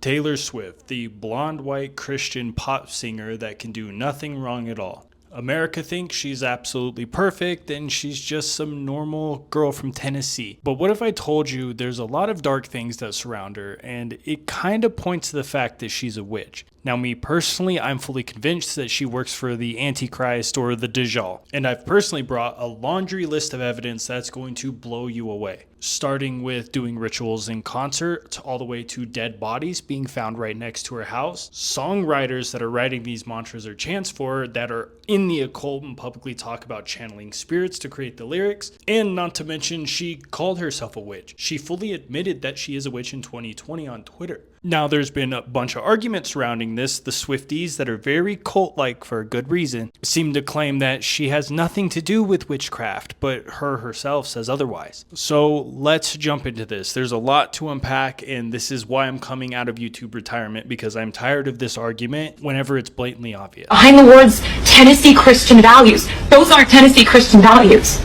Taylor Swift, the blonde white Christian pop singer that can do nothing wrong at all. America thinks she's absolutely perfect and she's just some normal girl from Tennessee. But what if I told you there's a lot of dark things that surround her, and it kind of points to the fact that she's a witch? Now, me personally, I'm fully convinced that she works for the Antichrist or the Dajjal. And I've personally brought a laundry list of evidence that's going to blow you away. Starting with doing rituals in concert, all the way to dead bodies being found right next to her house. Songwriters that are writing these mantras or chants for her that are in the occult and publicly talk about channeling spirits to create the lyrics. And not to mention, she called herself a witch. She fully admitted that she is a witch in 2020 on Twitter. Now, there's been a bunch of arguments surrounding this. The Swifties, that are very cult-like for a good reason, seem to claim that she has nothing to do with witchcraft, but her herself says otherwise. So let's jump into this. There's a lot to unpack, and this is why I'm coming out of YouTube retirement, because I'm tired of this argument whenever it's blatantly obvious. Behind the words Tennessee Christian values, those aren't Tennessee Christian values.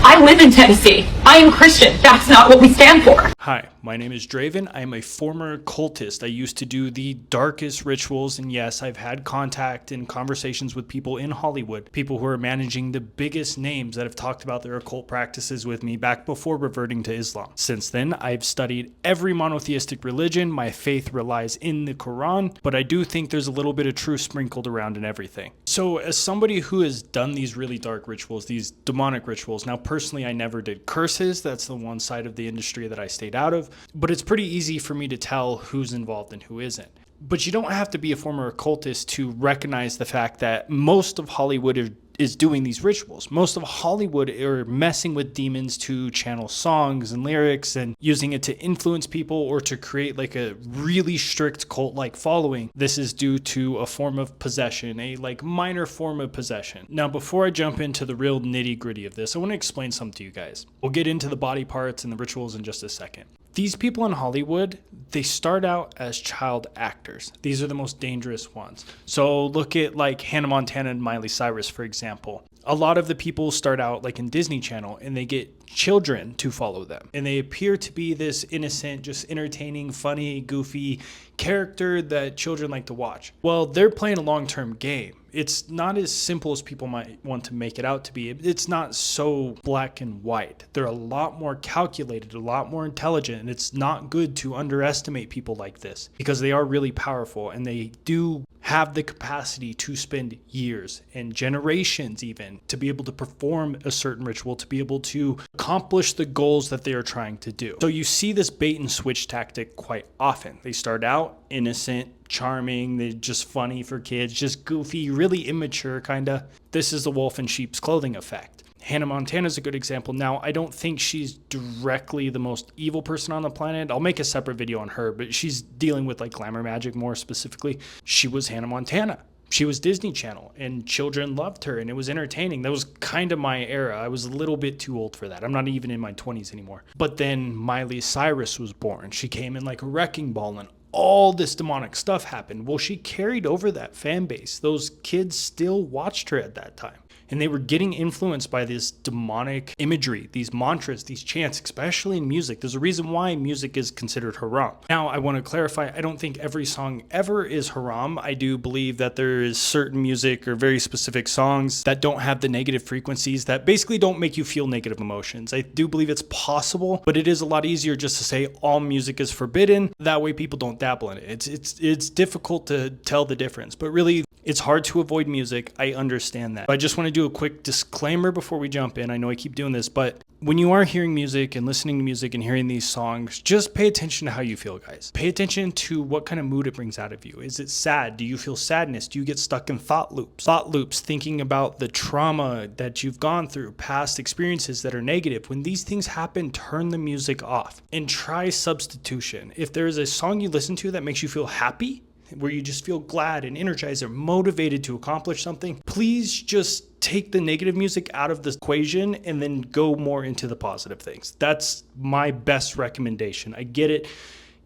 I live in Tennessee. I am Christian. That's not what we stand for. Hi, my name is Draven. I'm a former cultist. I used to do the darkest rituals, and yes, I've had contact and conversations with people in Hollywood, people who are managing the biggest names that have talked about their occult practices with me back before reverting to Islam. Since then, I've studied every monotheistic religion. My faith relies in the Quran, but I do think there's a little bit of truth sprinkled around in everything. So as somebody who has done these really dark rituals, these demonic rituals, now personally, I never did curses. That's the one side of the industry that I stayed out of, but it's pretty easy for me to tell who's involved and who isn't. But you don't have to be a former occultist to recognize the fact that most of Hollywood is doing these rituals. Most of Hollywood are messing with demons to channel songs and lyrics and using it to influence people or to create like a really strict cult-like following. This is due to a form of possession, a like minor form of possession. Now, before I jump into the real nitty-gritty of this, I want to explain something to you guys. We'll get into the body parts and the rituals in just a second. These people in Hollywood, they start out as child actors. These are the most dangerous ones. So look at like Hannah Montana and Miley Cyrus, for example. A lot of the people start out like in Disney Channel and they get children to follow them. And they appear to be this innocent, just entertaining, funny, goofy character that children like to watch. Well, they're playing a long-term game. It's not as simple as people might want to make it out to be. It's not so black and white. They're a lot more calculated, a lot more intelligent, and it's not good to underestimate people like this because they are really powerful and they do have the capacity to spend years and generations even to be able to perform a certain ritual, to be able to accomplish the goals that they are trying to do. So you see this bait and switch tactic quite often. They start out innocent, charming, they're just funny for kids, just goofy, really immature kind of. This is the wolf in sheep's clothing effect. Hannah Montana is a good example. Now, I don't think she's directly the most evil person on the planet. I'll make a separate video on her, but she's dealing with like glamour magic more specifically. She was Hannah Montana. She was Disney Channel and children loved her and it was entertaining. That was kind of my era. I was a little bit too old for that. I'm not even in my 20s anymore. But then Miley Cyrus was born. She came in like a wrecking ball and all this demonic stuff happened. Well, she carried over that fan base. Those kids still watched her at that time. And they were getting influenced by this demonic imagery, these mantras, these chants, especially in music. There's a reason why music is considered haram. Now, I want to clarify, I don't think every song ever is haram. I do believe that there is certain music or very specific songs that don't have the negative frequencies that basically don't make you feel negative emotions. I do believe it's possible, but it is a lot easier just to say all music is forbidden. That way people don't dabble in it. It's difficult to tell the difference, but really it's hard to avoid music. I understand that. But I just want to do a quick disclaimer before we jump in. I know I keep doing this, but when you are hearing music and listening to music and hearing these songs, just pay attention to how you feel, guys. Pay attention to what kind of mood it brings out of you. Is it sad? Do you feel sadness? Do you get stuck in thought loops? Thought loops, thinking about the trauma that you've gone through, past experiences that are negative. When these things happen, turn the music off and try substitution. If there is a song you listen to that makes you feel happy, where you just feel glad and energized or motivated to accomplish something, please just take the negative music out of the equation and then go more into the positive things. That's my best recommendation. I get it.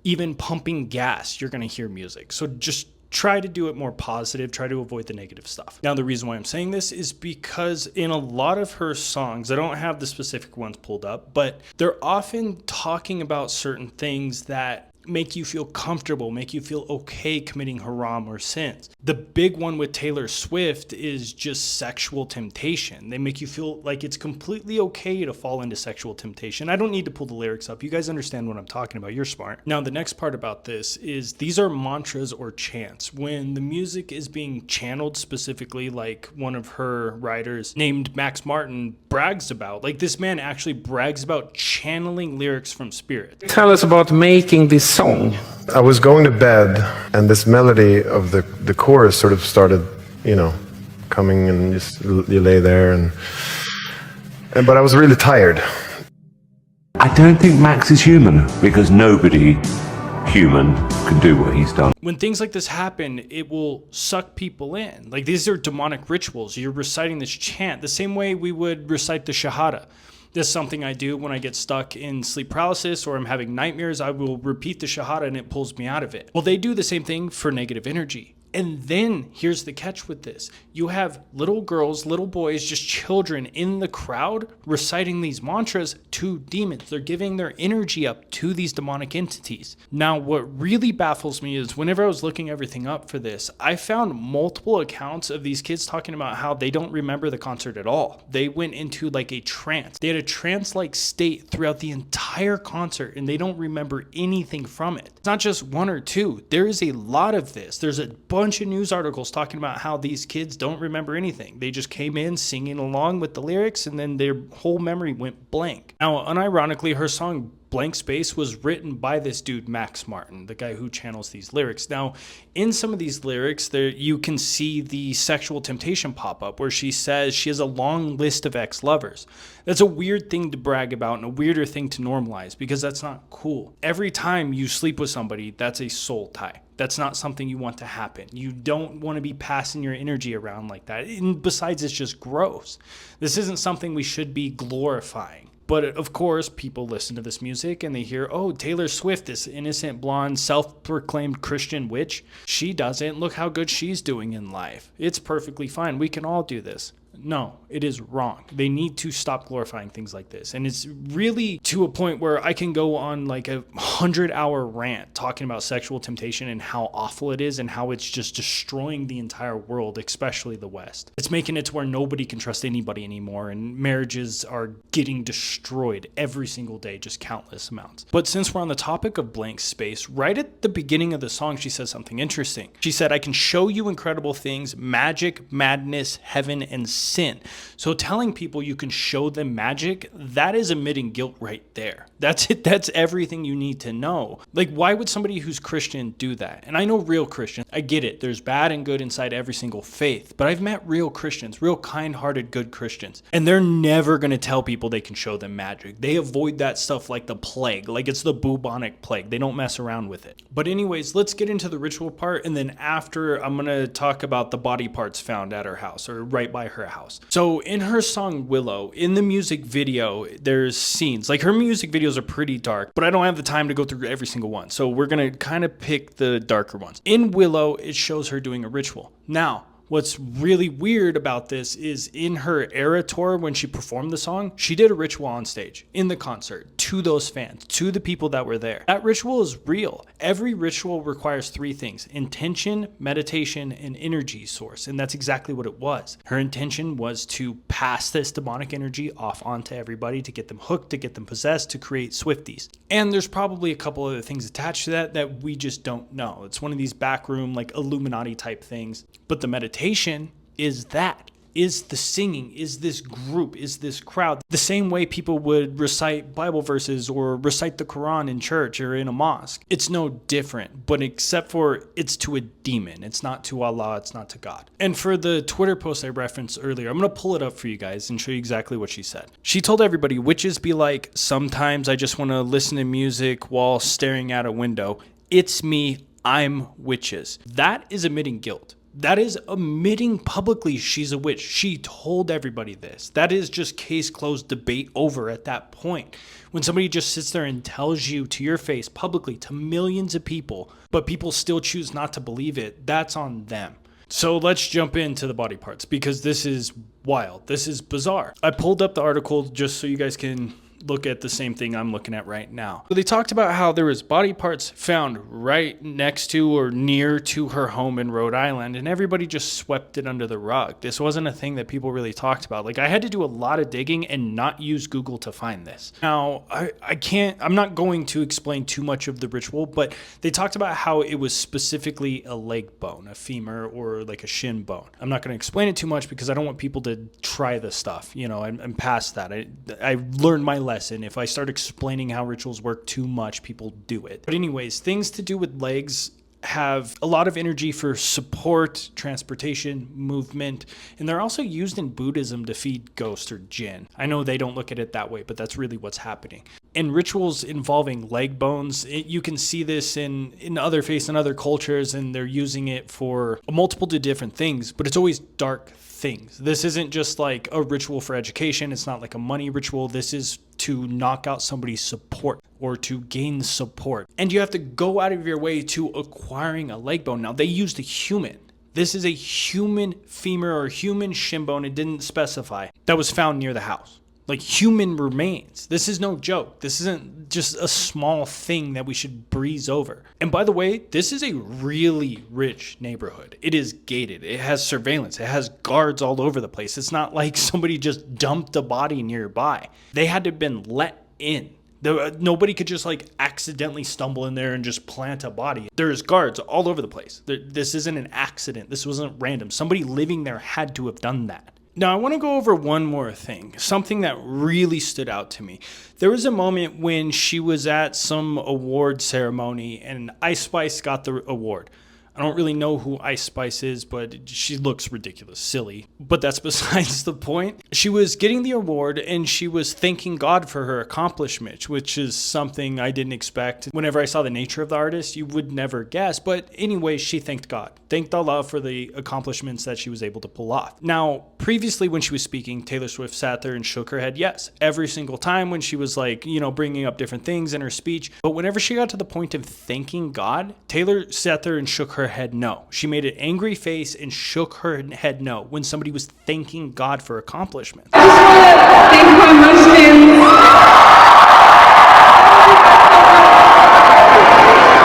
Even pumping gas, you're going to hear music. So just try to do it more positive. Try to avoid the negative stuff. Now, the reason why I'm saying this is because in a lot of her songs, I don't have the specific ones pulled up, but they're often talking about certain things that make you feel comfortable, make you feel okay committing haram or sins. The big one with Taylor Swift is just sexual temptation. They make you feel like it's completely okay to fall into sexual temptation. I don't need to pull the lyrics up. You guys understand what I'm talking about. You're smart. Now, the next part about this is these are mantras or chants. When the music is being channeled specifically, like one of her writers named Max Martin brags about, like this man actually brags about channeling lyrics from spirit. Tell us about making this song. I was going to bed, and this melody of the chorus sort of started, coming, and just you lay there, but I was really tired. I don't think Max is human, because nobody human can do what he's done. When things like this happen, it will suck people in. Like, these are demonic rituals. You're reciting this chant the same way we would recite the Shahada. This is something I do when I get stuck in sleep paralysis or I'm having nightmares. I will repeat the Shahada and it pulls me out of it. Well, they do the same thing for negative energy. And then here's the catch with this. You have little girls, little boys, just children in the crowd reciting these mantras to demons. They're giving their energy up to these demonic entities. Now, what really baffles me is whenever I was looking everything up for this, I found multiple accounts of these kids talking about how they don't remember the concert at all. They went into like a trance. They had a trance-like state throughout the entire concert and they don't remember anything from it. It's not just one or two. There is a lot of this. There's a bunch of news articles talking about how these kids don't remember anything. They just came in singing along with the lyrics and then their whole memory went blank. Now, unironically, her song Blank Space was written by this dude, Max Martin, the guy who channels these lyrics. Now, in some of these lyrics, there you can see the sexual temptation pop up where she says she has a long list of ex-lovers. That's a weird thing to brag about and a weirder thing to normalize because that's not cool. Every time you sleep with somebody, that's a soul tie. That's not something you want to happen. You don't want to be passing your energy around like that. And besides, it's just gross. This isn't something we should be glorifying. But of course, people listen to this music and they hear, oh, Taylor Swift, this innocent, blonde, self-proclaimed Christian witch. She doesn't. Look how good she's doing in life. It's perfectly fine. We can all do this. No, it is wrong. They need to stop glorifying things like this. And it's really to a point where I can go on like a 100-hour rant talking about sexual temptation and how awful it is and how it's just destroying the entire world, especially the West. It's making it to where nobody can trust anybody anymore and marriages are getting destroyed every single day, just countless amounts. But since we're on the topic of blank space, right at the beginning of the song, she says something interesting. She said, I can show you incredible things, magic, madness, heaven, and sin. So telling people you can show them magic, that is admitting guilt right there. That's it. That's everything you need to know. Like, why would somebody who's Christian do that? And I know real Christians. I get it. There's bad and good inside every single faith. But I've met real Christians, real kind-hearted, good Christians. And they're never going to tell people they can show them magic. They avoid that stuff like the plague. Like it's the bubonic plague. They don't mess around with it. But anyways, let's get into the ritual part. And then after, I'm going to talk about the body parts found at her house or right by her house. So in her song Willow, in the music video, there's scenes. Like her music videos are pretty dark, but I don't have the time to go through every single one. So we're going to kind of pick the darker ones. In Willow, it shows her doing a ritual. Now, what's really weird about this is in her Era tour, when she performed the song, she did a ritual on stage in the concert to those fans, to the people that were there. That ritual is real. Every ritual requires three things: intention, meditation, and energy source. And that's exactly what it was. Her intention was to pass this demonic energy off onto everybody, to get them hooked, to get them possessed, to create Swifties. And there's probably a couple other things attached to that we just don't know. It's one of these backroom, like Illuminati type things. But the meditation is the singing, is this group, is this crowd. The same way people would recite Bible verses or recite the Quran in church or in a mosque. It's no different, but except for it's to a demon. It's not to Allah, it's not to God. And for the Twitter post I referenced earlier, I'm going to pull it up for you guys and show you exactly what she said. She told everybody, witches be like, sometimes I just want to listen to music while staring out a window. It's me, I'm witches. That is admitting guilt. That is admitting publicly she's a witch. She told everybody this. That is just case closed, debate over at that point. When somebody just sits there and tells you to your face publicly to millions of people, but people still choose not to believe it, that's on them. So let's jump into the body parts because this is wild. This is bizarre. I pulled up the article just so you guys can look at the same thing I'm looking at right now. So they talked about how there was body parts found right next to or near to her home in Rhode Island, and everybody just swept it under the rug. This wasn't a thing that people really talked about. Like, I had to do a lot of digging and not use Google to find this. Now, I'm not going to explain too much of the ritual, but they talked about how it was specifically a leg bone, a femur, or like a shin bone. I'm not going to explain it too much because I don't want people to try this stuff. You know, I'm past that. I learned my lesson. If I start explaining how rituals work too much, people do it. But anyways, things to do with legs have a lot of energy for support, transportation, movement, and they're also used in Buddhism to feed ghosts or jinn. I know they don't look at it that way, but that's really what's happening. In rituals involving leg bones, you can see this in other faiths and other cultures, and they're using it for a multiple of different things, but it's always dark things. This isn't just like a ritual for education. It's not like a money ritual. This is to knock out somebody's support or to gain support. And you have to go out of your way to acquiring a leg bone. Now, they used a human. This is a human femur or human shin bone. It didn't specify. That was found near the house. Like, human remains. This is no joke. This isn't just a small thing that we should breeze over. And by the way, this is a really rich neighborhood. It is gated. It has surveillance. It has guards all over the place. It's not like somebody just dumped a body nearby. They had to have been let in. Nobody could just like accidentally stumble in there and just plant a body. There's guards all over the place. This isn't an accident. This wasn't random. Somebody living there had to have done that. Now, I want to go over one more thing, something that really stood out to me. There was a moment when she was at some award ceremony and Ice Spice got the award. I don't really know who Ice Spice is, but she looks ridiculous, silly. But that's besides the point. She was getting the award and she was thanking God for her accomplishment, which is something I didn't expect. Whenever I saw the nature of the artist, you would never guess. But anyway, she thanked God. Thanked Allah for the accomplishments that she was able to pull off. Now, previously when she was speaking, Taylor Swift sat there and shook her head yes. Every single time when she was like, bringing up different things in her speech. But whenever she got to the point of thanking God, Taylor sat there and shook her head no. She made an angry face and shook her head no when somebody was thanking God for accomplishments. I just want to thank my husband.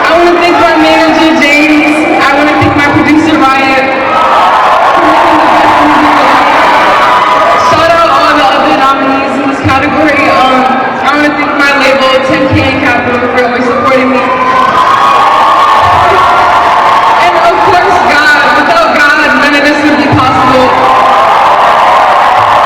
I want to thank my manager, James. I want to thank my producer, Riot. Shout out all the other nominees in this category. I want to thank my label, 10K Capital, for always supporting me. And of course, God. Without God, none of this would be possible.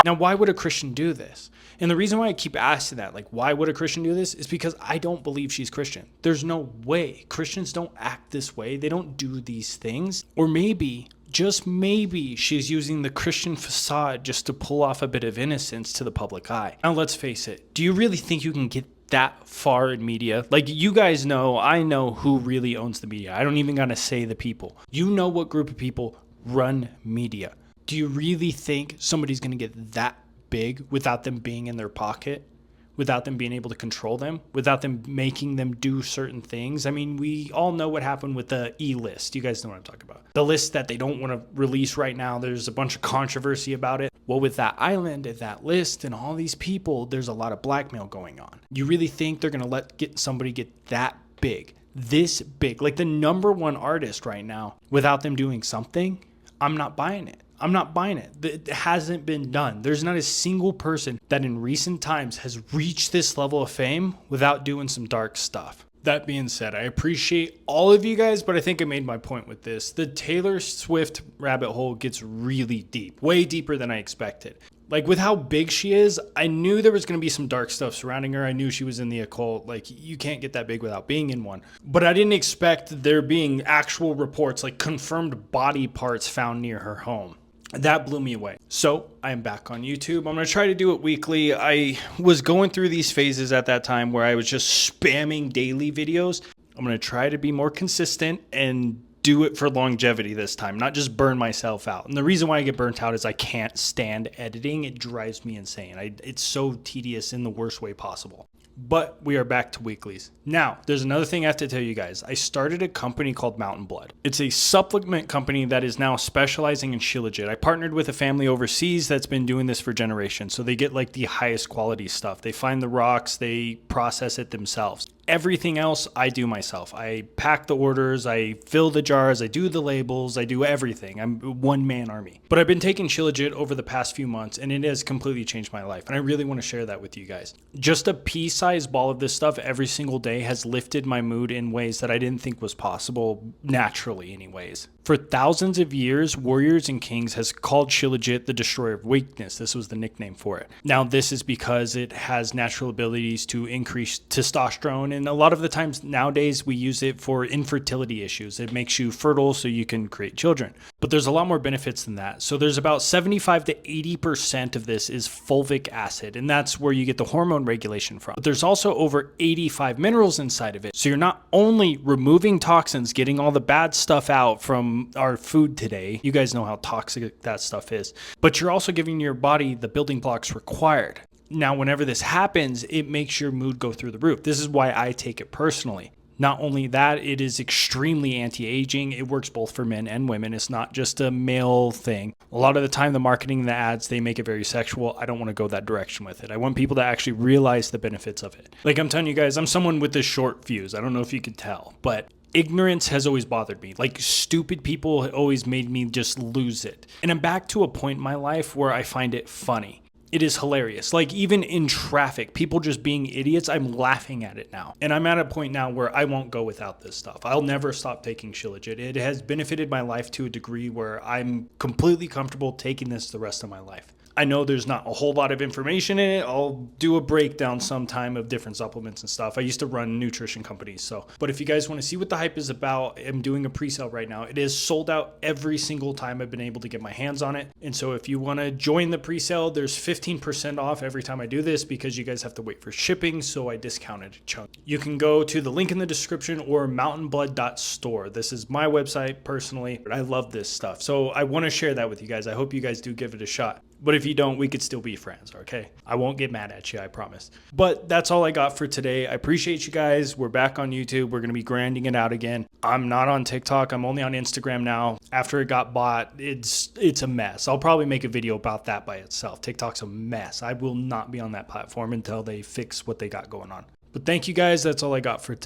Now, why would a Christian do this? And the reason why I keep asking that, like, why would a Christian do this, is because I don't believe she's Christian. There's no way. Christians don't act this way. They don't do these things. Or maybe, just maybe, she's using the Christian facade just to pull off a bit of innocence to the public eye. Now, let's face it. Do you really think you can get that far in media? Like, you guys know, I know who really owns the media. I don't even gotta say the people. You know what group of people run media. Do you really think somebody's gonna get that big without them being in their pocket, without them being able to control them, without them making them do certain things? I mean, we all know what happened with the E-list. You guys know what I'm talking about. The list that they don't want to release right now. There's a bunch of controversy about it. Well, with that island and that list and all these people, there's a lot of blackmail going on. You really think they're going to get somebody get that big, this big, like the #1 artist right now, without them doing something? I'm not buying it. I'm not buying it. It hasn't been done. There's not a single person that in recent times has reached this level of fame without doing some dark stuff. That being said, I appreciate all of you guys, but I think I made my point with this. The Taylor Swift rabbit hole gets really deep, way deeper than I expected. Like, with how big she is, I knew there was going to be some dark stuff surrounding her. I knew she was in the occult. Like, you can't get that big without being in one. But I didn't expect there being actual reports, like confirmed body parts found near her home. That blew me away. So I am back on YouTube. I'm going to try to do it weekly. I was going through these phases at that time where I was just spamming daily videos. I'm going to try to be more consistent and do it for longevity this time, not just burn myself out. And the reason why I get burnt out is I can't stand editing. It drives me insane. It's so tedious in the worst way possible. But we are back to weeklies. Now, there's another thing I have to tell you guys. I started a company called Mountain Blood. It's a supplement company that is now specializing in shilajit. I partnered with a family overseas that's been doing this for generations. So they get like the highest quality stuff. They find the rocks, they process it themselves. Everything else I do myself. I pack the orders, I fill the jars, I do the labels, I do everything. I'm a one-man army. But I've been taking shilajit over the past few months and it has completely changed my life. And I really want to share that with you guys. Just a pea-sized ball of this stuff every single day has lifted my mood in ways that I didn't think was possible naturally anyways. For thousands of years, warriors and kings has called shilajit the destroyer of weakness. This was the nickname for it. Now this is because it has natural abilities to increase testosterone, and a lot of the times nowadays we use it for infertility issues. It makes you fertile so you can create children. But there's a lot more benefits than that. So there's about 75 to 80% of this is fulvic acid, and that's where you get the hormone regulation from. But there's also over 85 minerals inside of it. So you're not only removing toxins, getting all the bad stuff out from our food today. You guys know how toxic that stuff is. But you're also giving your body the building blocks required. Now, whenever this happens, it makes your mood go through the roof. This is why I take it personally. Not only that, it is extremely anti-aging. It works both for men and women. It's not just a male thing. A lot of the time, the marketing and the ads, they make it very sexual. I don't want to go that direction with it. I want people to actually realize the benefits of it. Like I'm telling you guys, I'm someone with this short fuse. I don't know if you could tell, but ignorance has always bothered me. Like stupid people always made me just lose it. And I'm back to a point in my life where I find it funny. It is hilarious. Like even in traffic, people just being idiots, I'm laughing at it now. And I'm at a point now where I won't go without this stuff. I'll never stop taking shilajit. It has benefited my life to a degree where I'm completely comfortable taking this the rest of my life. I know there's not a whole lot of information in it. I'll do a breakdown sometime of different supplements and stuff. I used to run nutrition companies. But if you guys want to see what the hype is about, I'm doing a pre-sale right now. It is sold out every single time I've been able to get my hands on it. And so if you want to join the pre-sale, there's 15% off every time I do this because you guys have to wait for shipping. So I discounted a chunk. You can go to the link in the description or mountainblood.store. This is my website personally. I love this stuff. So I want to share that with you guys. I hope you guys do give it a shot. But if you don't, we could still be friends, okay? I won't get mad at you, I promise. But that's all I got for today. I appreciate you guys. We're back on YouTube. We're going to be grinding it out again. I'm not on TikTok. I'm only on Instagram now. After it got bought, it's a mess. I'll probably make a video about that by itself. TikTok's a mess. I will not be on that platform until they fix what they got going on. But thank you guys. That's all I got for today.